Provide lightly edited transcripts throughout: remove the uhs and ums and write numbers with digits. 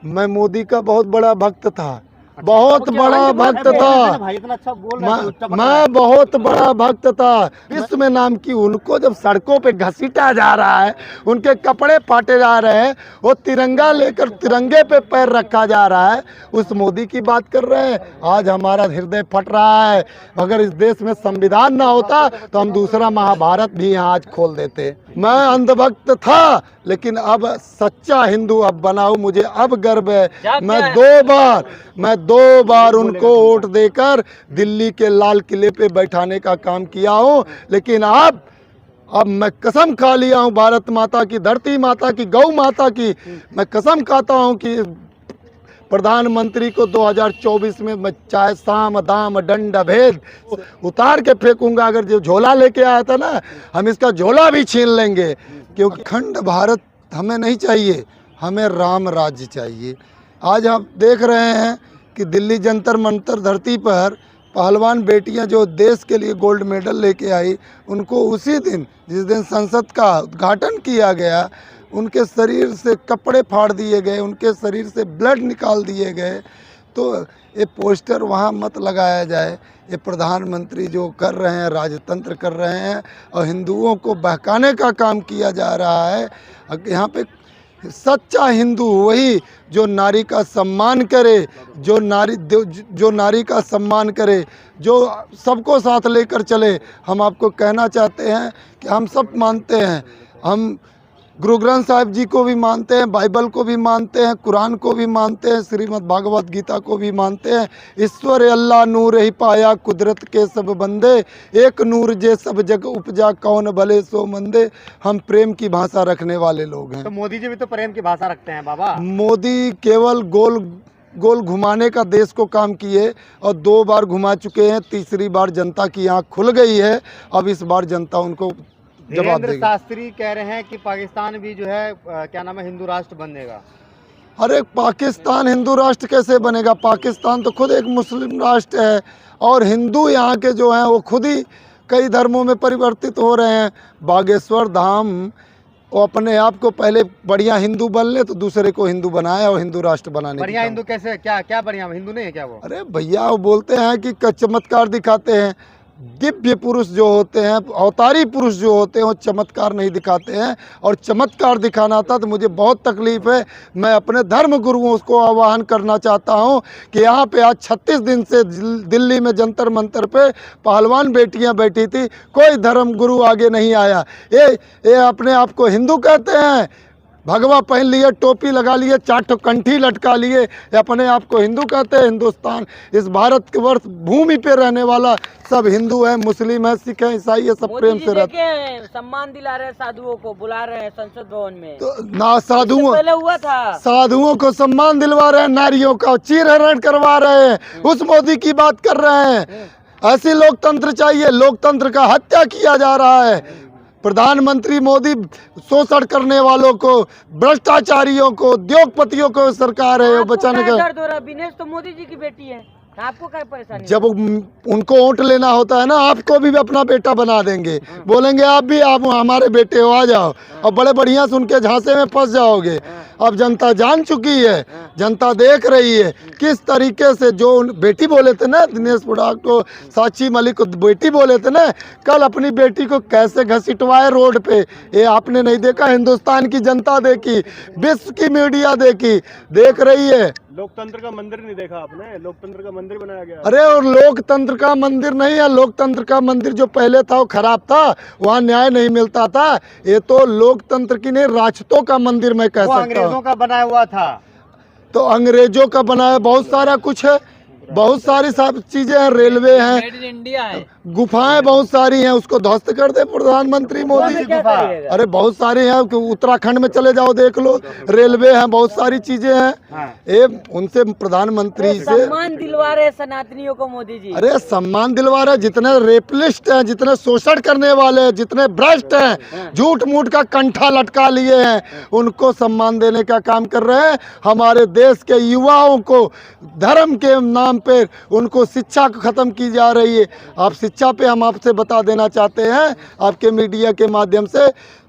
मैं मोदी का बहुत बड़ा भक्त था, बहुत बड़ा भक्त था। भाई इतना अच्छा बोल रहा है, मैं बहुत बड़ा भक्त था। विश्व में नाम की उनको जब सड़कों पे घसीटा जा रहा है, उनके कपड़े फाटे जा रहे हैं, वो तिरंगा लेकर तिरंगे पे पैर रखा जा रहा है, उस मोदी की बात कर रहे हैं। आज हमारा हृदय फट रहा है। अगर इस देश में संविधान ना होता तो हम दूसरा महाभारत भी यहाँ आज खोल देते। मैं अंधभक्त था, लेकिन अब सच्चा हिंदू अब बना हूँ। मुझे अब गर्व है। मैं दो बार उनको वोट देकर दिल्ली के लाल किले पे बैठाने का काम किया हूँ, लेकिन अब मैं कसम खा लिया हूँ भारत माता की, धरती माता की, गौ माता की, मैं कसम खाता हूँ कि प्रधानमंत्री को 2024 में मैं चाहे साम दाम दंड भेद उतार के फेंकूंगा। अगर जो झोला लेके आया था ना, हम इसका झोला भी छीन लेंगे, क्योंकि खंड भारत हमें नहीं चाहिए, हमें राम राज्य चाहिए। आज आप देख रहे हैं कि दिल्ली जंतर मंतर धरती पर पहलवान बेटियां जो देश के लिए गोल्ड मेडल लेके आई, उनको उसी दिन जिस दिन संसद का उद्घाटन किया गया, उनके शरीर से कपड़े फाड़ दिए गए, उनके शरीर से ब्लड निकाल दिए गए। तो ये पोस्टर वहाँ मत लगाया जाए। ये प्रधानमंत्री जो कर रहे हैं, राजतंत्र कर रहे हैं और हिंदुओं को बहकाने का काम किया जा रहा है। यहाँ पे सच्चा हिंदू वही जो नारी का सम्मान करे, जो नारी का सम्मान करे, जो सबको साथ लेकर चले। हम आपको कहना चाहते हैं कि हम सब मानते हैं, हम गुरु ग्रंथ साहिब जी को भी मानते हैं, बाइबल को भी मानते हैं, कुरान को भी मानते हैं, श्रीमद् भागवत गीता को भी मानते हैं। ईश्वर अल्लाह नूर ही पाया कुदरत के सब बंदे, एक नूर जे सब जग उपजा कौन भले सो मंदे। हम प्रेम की भाषा रखने वाले लोग हैं। तो मोदी जी भी तो प्रेम की भाषा रखते हैं बाबा। मोदी केवल गोल घुमाने का देश को काम किए और 2 बार घुमा चुके हैं, तीसरी बार जनता की आँख खुल गई है। अब इस बार जनता उनको जवाब देगी। शास्त्री कह रहे हैं कि पाकिस्तान भी जो है क्या नाम है, हिंदू राष्ट्र बनेगा। अरे पाकिस्तान हिंदू राष्ट्र कैसे बनेगा? पाकिस्तान तो खुद एक मुस्लिम राष्ट्र है और हिंदू यहाँ के जो हैं वो खुद ही कई धर्मों में परिवर्तित हो रहे हैं। बागेश्वर धाम वो अपने आप को पहले बढ़िया हिंदू बन ले तो दूसरे को हिंदू बनाया और हिंदू राष्ट्र बनाने। बढ़िया हिंदू कैसे? क्या बढ़िया हिंदू नहीं है क्या वो? अरे भैया वो बोलते हैं कि चमत्कार दिखाते हैं। दिव्य पुरुष जो होते हैं, अवतारी पुरुष जो होते हैं, वो चमत्कार नहीं दिखाते हैं। और चमत्कार दिखाना था तो मुझे बहुत तकलीफ़ है। मैं अपने धर्म गुरुओं को आह्वान करना चाहता हूं कि यहाँ पे आज 36 दिन से दिल्ली में जंतर मंतर पे पहलवान बेटियां बैठी थी, कोई धर्म गुरु आगे नहीं आया। ये अपने आप को हिंदू कहते हैं, भगवा पहन लिए, टोपी लगा लिए, 4 कंठी लटका लिए, अपने आप को हिंदू कहते हैं। हिंदुस्तान इस भारत के वर्ष भूमि पे रहने वाला सब हिंदू है, मुस्लिम है, सिख है, ईसाई है, सब प्रेम से रहते हैं। सम्मान दिला रहे हैं, साधुओं को बुला रहे हैं संसद भवन में। तो ना पहले हुआ था, साधुओं को सम्मान दिलवा रहे हैं, नारियों का चीरहरण करवा रहे हैं, उस मोदी की बात कर रहे हैं। ऐसी लोकतंत्र चाहिए। लोकतंत्र का हत्या किया जा रहा है। प्रधानमंत्री मोदी शोषण करने वालों को, भ्रष्टाचारियों को, उद्योगपतियों को सरकार है वो बचाने का। विनेश तो मोदी जी की बेटी है, आपको क्या परेशानी? जब उनको वोट लेना होता है ना, आपको भी अपना बेटा बना देंगे, बोलेंगे आप हमारे बेटे हो, आ जाओ, और बड़े बढ़िया से उनके झांसे में फंस जाओगे। अब जनता जान चुकी है, जनता देख रही है किस तरीके से जो बेटी बोले थे ना, दिनेश बुढ़ाग को, साक्षी मलिक को बेटी बोले थे ना, कल अपनी बेटी को कैसे घसीटवाए रोड पे, ये आपने नहीं देखा? हिंदुस्तान की जनता देखी, विश्व की मीडिया देखी, देख रही है। लोकतंत्र का मंदिर नहीं देखा आपने? लोकतंत्र का मंदिर बनाया गया। अरे और लोकतंत्र का मंदिर नहीं है, लोकतंत्र का मंदिर जो पहले था वो खराब था, वहाँ न्याय नहीं मिलता था। ये तो लोकतंत्र की नहीं, राष्ट्रों का मंदिर मैं कह सकता हूँ। अंग्रेजों का बनाया हुआ था। तो अंग्रेजों का बनाया बहुत सारा कुछ है, बहुत सारी सब चीजें हैं, रेलवे हैं, मेड इन इंडिया है, गुफाएं बहुत सारी हैं, उसको ध्वस्त कर दे प्रधानमंत्री मोदी। अरे बहुत सारे हैं, उत्तराखंड में चले जाओ देख लो, रेलवे हैं, बहुत सारी चीजें हैं। ये उनसे प्रधानमंत्री से सम्मान दिलवा रहे सनातनियों को मोदी जी। अरे सम्मान दिलवा रहे। जितने रेपलिस्ट हैं, जितने शोषण करने वाले हैं, जितने भ्रष्ट हैं, झूठ मूठ का कंठा लटका लिए हैं, उनको सम्मान देने का काम कर रहे हैं। हमारे देश के युवाओं को धर्म के नाम पे उनको शिक्षा खत्म की जा रही है। आप शिक्षा पे हम आपसे बता देना चाहते हैं, आपके मीडिया के माध्यम से,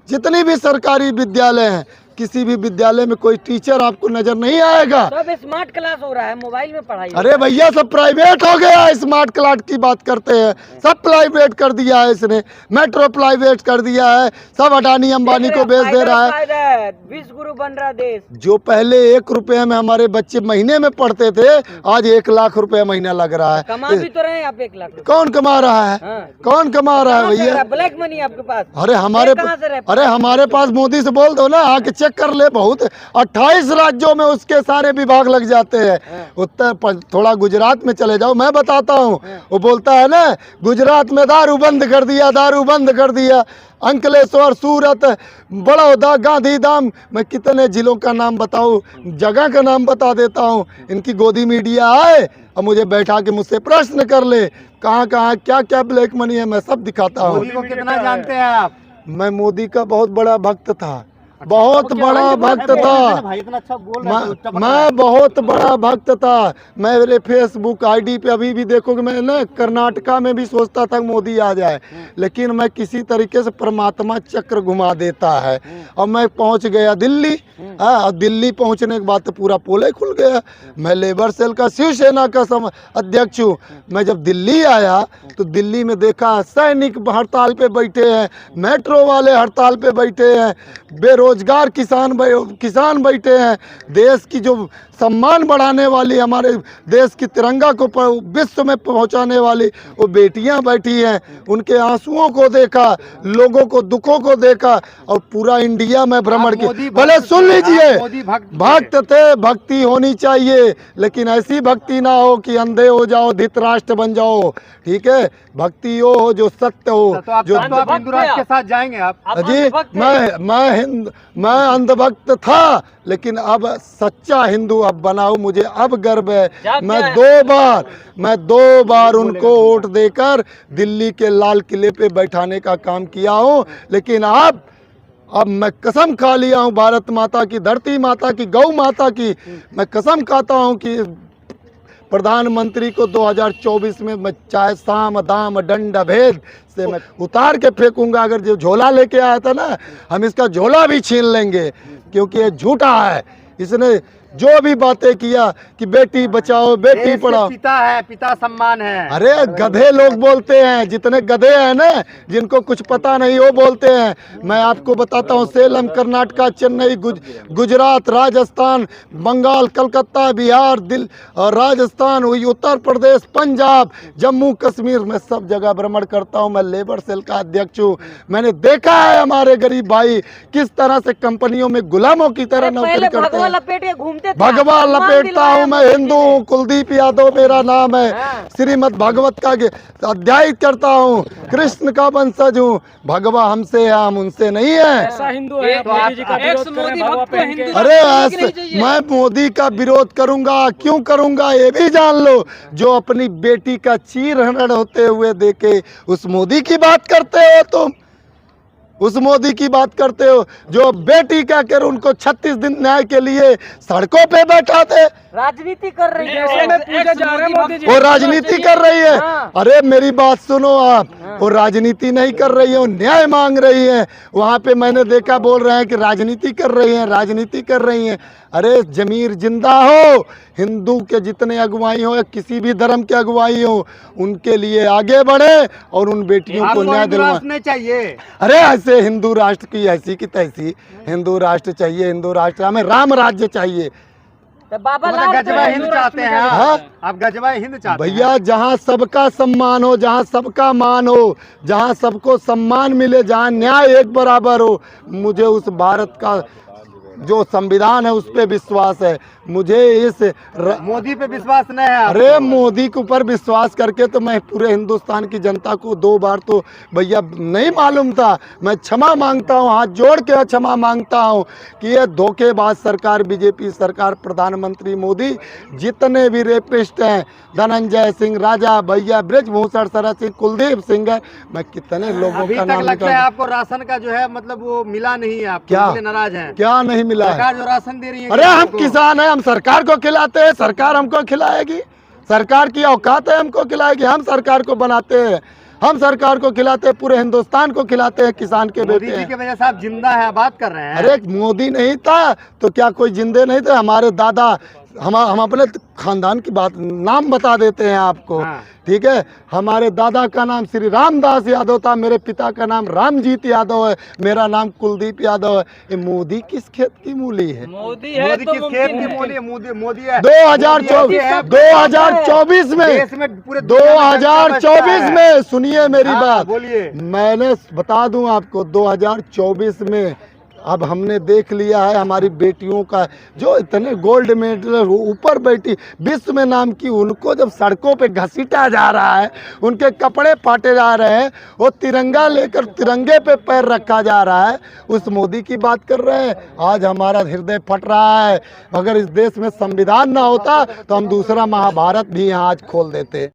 जितनी भी सरकारी विद्यालय हैं किसी भी विद्यालय में कोई टीचर आपको नजर नहीं आएगा। सब स्मार्ट क्लास हो रहा है, मोबाइल में पढ़ाई हो अरे भैया सब प्राइवेट हो गया है, स्मार्ट क्लास की बात करते हैं, सब प्राइवेट कर दिया है इसने, मेट्रो प्राइवेट कर दिया है, सब अडानी अंबानी को बेच दे रहा है। विश्व गुरु बन रहा देश। जो पहले 1 रुपए में हमारे बच्चे महीने में पढ़ते थे, आज 1 लाख रुपए महीना लग रहा है। कमा भी तो रहे हैं आप 1 लाख रुपए। कौन कमा रहा है? हाँ। कौन कमा रहा है भैया? ब्लैक मनी आपके पास? अरे हमारे पास मोदी से बोल दो ना, आके चेक कर ले। बहुत 28 राज्यों में उसके सारे विभाग लग जाते हैं। उत्तर थोड़ा गुजरात में चले जाओ, मैं बताता हूँ। वो बोलता है ना, गुजरात में दारू बंद कर दिया, दारू बंद कर दिया। अंकलेश्वर, सूरत, बड़ौदा, गांधीधाम, मैं कितने जिलों का नाम बताऊं, जगह का नाम बता देता हूं। इनकी गोदी मीडिया आए और मुझे बैठा के मुझसे प्रश्न कर ले, कहाँ कहाँ क्या क्या ब्लैक मनी है, मैं सब दिखाता हूँ। मोदी को कितना जानते हैं आप? मैं मोदी का बहुत बड़ा भक्त था, बहुत बड़ा भक्त था। भाई इतना अच्छा बोल रहे हैं, मैं बहुत बड़ा भक्त था। मेरे फेसबुक आईडी पे अभी भी देखोगे, मैं ना कर्नाटका में भी सोचता था मोदी आ जाए, लेकिन मैं किसी तरीके से परमात्मा चक्र घुमा देता है और मैं पहुंच गया दिल्ली। और दिल्ली पहुंचने के बाद तो पूरा पोल खुल गया। मैं लेबर सेल का, शिवसेना का अध्यक्ष हूँ। मैं जब दिल्ली आया तो दिल्ली में देखा सैनिक हड़ताल पे बैठे हैं, मेट्रो वाले हड़ताल पे बैठे हैं, बेरोजगार किसान बैठे हैं। देश की जो सम्मान बढ़ाने वाली, हमारे देश की तिरंगा को विश्व में पहुंचाने वाली वो बेटियां बैठी हैं। उनके आंसुओं को देखा, लोगों को दुखों को देखा और पूरा इंडिया में भ्रमण किया। भले सुन लीजिए, भक्त थे, भक्ति होनी चाहिए, लेकिन ऐसी भक्ति ना हो कि अंधे हो जाओ, धृतराष्ट्र बन जाओ। ठीक है, भक्ति वो हो जो सत्य हो। तो आप हिंदू राष्ट्र के साथ जाएंगे आप? जी, मैं अंधभक्त था, लेकिन अब सच्चा हिंदू अब बनाओ। मुझे अब गर्व है। मैं दो बार उनको वोट देकर दिल्ली के लाल किले पे बैठाने का काम किया हूँ। लेकिन अब मैं कसम खा लिया हूँ, भारत माता की, धरती माता की, गौ माता की, मैं कसम खाता हूँ कि प्रधानमंत्री को 2024 में मैं चाहे साम दाम दंड भेद से मैं उतार के फेंकूंगा। अगर जो झोला लेके आया था ना, हम इसका झोला भी छीन लेंगे, क्योंकि ये झूठा है। इसने जो भी बातें किया कि बेटी बचाओ, बेटी पढ़ाओ, पिता सम्मान है। अरे गधे लोग बोलते हैं, जितने गधे हैं ना, जिनको कुछ पता नहीं वो बोलते हैं। मैं आपको बताता हूँ, सेलम, कर्नाटका, चेन्नई, गुजरात, राजस्थान, बंगाल, कलकत्ता, बिहार, दिल्ली और राजस्थान, वही उत्तर प्रदेश, पंजाब, जम्मू कश्मीर, मैं सब जगह भ्रमण करता हूँ। मैं लेबर सेल का अध्यक्ष हूँ। मैंने देखा है हमारे गरीब भाई किस तरह से कंपनियों में गुलामों की तरह नौकरी करते हैं। भगवा लपेटता हूँ। मैं हिंदू हूँ, कुलदीप यादव मेरा नाम है, श्रीमद् भागवत का अध्याय करता हूँ, कृष्ण का वंशज हूँ। भगवा हमसे है, हम उनसे नहीं है। ऐसा हिंदू है तो मोदी जी का विरोध करें भगवा पहन के। अरे ऐसे मैं मोदी का विरोध करूंगा, क्यों करूंगा ये भी जान लो। जो अपनी बेटी का चीरहरण होते हुए देखे, उस मोदी की बात करते हो तुम, उस मोदी की बात करते हो जो बेटी का कर उनको 36 दिन न्याय के लिए सड़कों पे बैठा थे। राजनीति कर रही है, वो राजनीति कर रही है। अरे मेरी बात सुनो आप, वो राजनीति नहीं कर रही है, वो न्याय मांग रही है। वहाँ पे मैंने देखा बोल रहे हैं कि राजनीति कर रही है, राजनीति कर रही है। अरे जमीर जिंदा हो, हिंदू के जितने अगुवाई हो या किसी भी धर्म के अगुवाई हो, उनके लिए आगे बढ़े और उन बेटियों को न्याय दिलवाना चाहिए। अरे ऐसे हिंदू राष्ट्र की ऐसी की तैसी, हिंदू राष्ट्र चाहिए, हिंदू राष्ट्र, हमें राम राज्य चाहिए। तो बाबा गजबा हिंद चाहते हैं आप गजबा हिंद चाहते हैं भैया। जहाँ सबका सम्मान हो, जहाँ सबका मान हो, जहाँ सबको सम्मान मिले, जहाँ न्याय एक बराबर हो, मुझे उस भारत का जो संविधान है उस पे विश्वास है। मुझे इस मोदी पे विश्वास नहीं है। अरे मोदी के ऊपर विश्वास करके तो मैं पूरे हिंदुस्तान की जनता को 2 बार तो भैया नहीं मालूम था। मैं क्षमा मांगता हूँ, हाथ जोड़ के क्षमा मांगता हूँ कि ये धोखेबाज सरकार, बीजेपी सरकार, प्रधानमंत्री मोदी, जितने भी रेपिस्ट हैं, धनंजय सिंह, राजा भैया, ब्रजभूषण शरद सिंह, कुलदीप सिंह है, मैं कितने लोगों का नाम लगता है आपको राशन का जो है मतलब वो मिला नहीं है, आप क्या नाराज हैं? क्या नहीं मिला? सरकार जो राशन दे रही है। अरे हम किसान हैं, हम सरकार को खिलाते हैं, सरकार हमको खिलाएगी? सरकार की औकात है हमको खिलाएगी? हम सरकार को बनाते हैं। हम सरकार को खिलाते हैं, पूरे हिंदुस्तान को खिलाते हैं, किसान के मोदी बेटे जी हैं। की वजह से आप जिंदा है, बात कर रहे हैं। अरे मोदी नहीं था तो क्या कोई जिंदे नहीं थे? हमारे दादा, हम अपने खानदान की बात नाम बता देते हैं आपको। हाँ। ठीक है, हमारे दादा का नाम श्री रामदास यादव था, मेरे पिता का नाम रामजीत यादव है, मेरा नाम कुलदीप यादव है। ये मोदी किस खेत की मूली है? मोदी है मोदी तो किस खेत की मोदी है? मोदी है 2024 में देश में पूरे दुनिया में जनता बचता 2024 है। में सुनिए मेरी हाँ, बात, बोलिए। मैंने बता दूं आपको 2024 में अब हमने देख लिया है हमारी बेटियों का जो इतने गोल्ड मेडल ऊपर बैठी विश्व में नाम की, उनको जब सड़कों पे घसीटा जा रहा है, उनके कपड़े फाटे जा रहे हैं, वो तिरंगा लेकर तिरंगे पे पैर रखा जा रहा है, उस मोदी की बात कर रहे हैं। आज हमारा हृदय फट रहा है। अगर इस देश में संविधान ना होता तो हम दूसरा महाभारत भी यहाँ आज खोल देते।